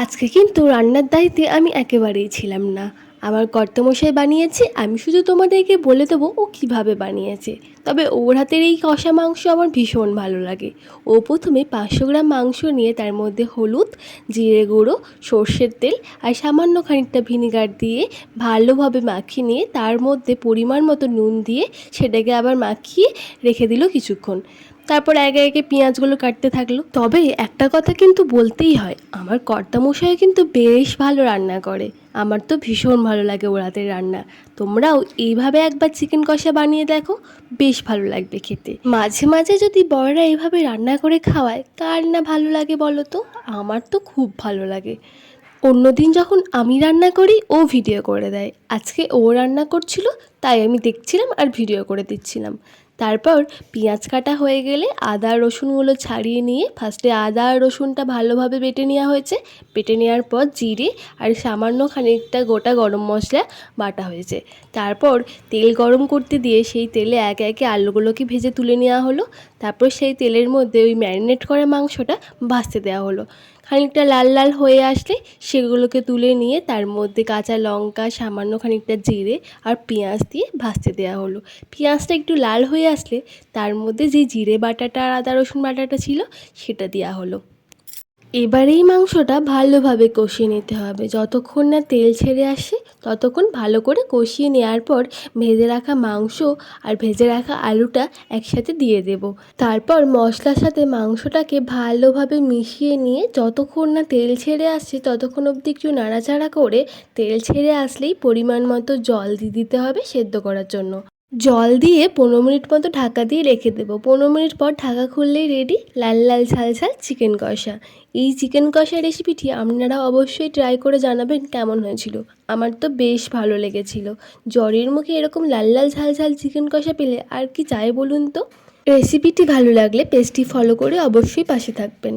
আজকে কিন্তু রান্নার দায়িত্বে আমি একেবারেই ছিলাম না। আমার কর্তামশাই বানিয়েছে, আমি শুধু তোমাদেরকে বলে দেবো ও কিভাবে বানিয়েছে। তবে ওর হাতের এই কষা মাংস আমার ভীষণ ভালো লাগে। ও প্রথমে 500 গ্রাম মাংস নিয়ে তার মধ্যে হলুদ, জিরে গুঁড়ো, সর্ষের তেল আর সামান্য খানিকটা ভিনিগার দিয়ে ভালোভাবে মাখিয়ে নিয়ে তার মধ্যে পরিমাণ মতো নুন দিয়ে সেটাকে আবার মাখিয়ে রেখে দিল কিছুক্ষণ। তারপর একে একে পেঁয়াজগুলো কাটতে থাকলো। তবে একটা কথা কিন্তু বলতেই হয়, আমার কর্তামশাই কিন্তু বেশ ভালো রান্না করে। আমার তো ভীষণ ভালো লাগে ওর হাতের রান্না। তোমরাও এইভাবে একবার চিকেন কষা বানিয়ে দেখো, বেশ ভালো লাগবে খেতে। মাঝে মাঝে যদি বড়রা এইভাবে রান্না করে খাওয়ায়, কার না ভালো লাগে বলো তো? আমার তো খুব ভালো লাগে। অন্যদিন যখন আমি রান্না করি ও ভিডিও করে দেয়, আজকে ও রান্না করছিল তাই আমি দেখছিলাম আর ভিডিও করে দিচ্ছিলাম। তারপর পেঁয়াজ কাটা হয়ে গেলে আদা রসুনগুলো ছাড়িয়ে নিয়ে ফার্স্টে আদা আর রসুনটা ভালোভাবে বেটে নেওয়া হয়েছে। বেটে নেওয়ার পর জিরে আর সামান্য খানিকটা গোটা গরম মশলা বাটা হয়েছে। তারপর তেল গরম করতে দিয়ে সেই তেলে একে একে আলুগুলোকে ভেজে তুলে নেওয়া হলো। তারপর সেই তেলের মধ্যে ওই ম্যারিনেট করা মাংসটা ভাজতে দেওয়া হলো। খানিকটা লাল লাল হয়ে আসলে সেগুলোকে তুলে নিয়ে তার মধ্যে কাঁচা লঙ্কা, সামান্য খানিকটা জিরে আর পেঁয়াজ দিয়ে ভাজতে দেওয়া হলো। পেঁয়াজটা একটু লাল হয়ে আসলে তার মধ্যে যে জিরে বাটাটা আর আদা রসুন বাটাটা ছিল সেটা দেওয়া হলো। এবার এই মাংসটা ভালোভাবে কষিয়ে নিতে হবে, যতক্ষণ না তেল ছেড়ে আসে ততক্ষণ ভালো করে কষিয়ে নেওয়ার পর ভেজে রাখা মাংস আর ভেজে রাখা আলুটা একসাথে দিয়ে দেব। তারপর মশলার সাথে মাংসটাকে ভালোভাবে মিশিয়ে নিয়ে যতক্ষণ না তেল ছেড়ে আসছে ততক্ষণ অবধি একটু নাড়াচাড়া করে তেল ছেড়ে আসলেই পরিমাণ মতো জল দিয়ে দিতে হবে সেদ্ধ করার জন্য। জল দিয়ে 15 মিনিট মতো ঢাকা দিয়ে রেখে দেবো। 15 মিনিট পর ঢাকা খুললেই রেডি লাল লাল ঝাল ঝাল চিকেন কষা। এই চিকেন কষা রেসিপিটি আপনারা অবশ্যই ট্রাই করে জানাবেন কেমন হয়েছিল। আমার তো বেশ ভালো লেগেছিল। জ্বরের মুখে এরকম লাল লাল ঝাল ঝাল চিকেন কষা পেলে আর কি চাই বলুন তো। রেসিপিটি ভালো লাগলে পেজটি ফলো করে অবশ্যই পাশে থাকবেন।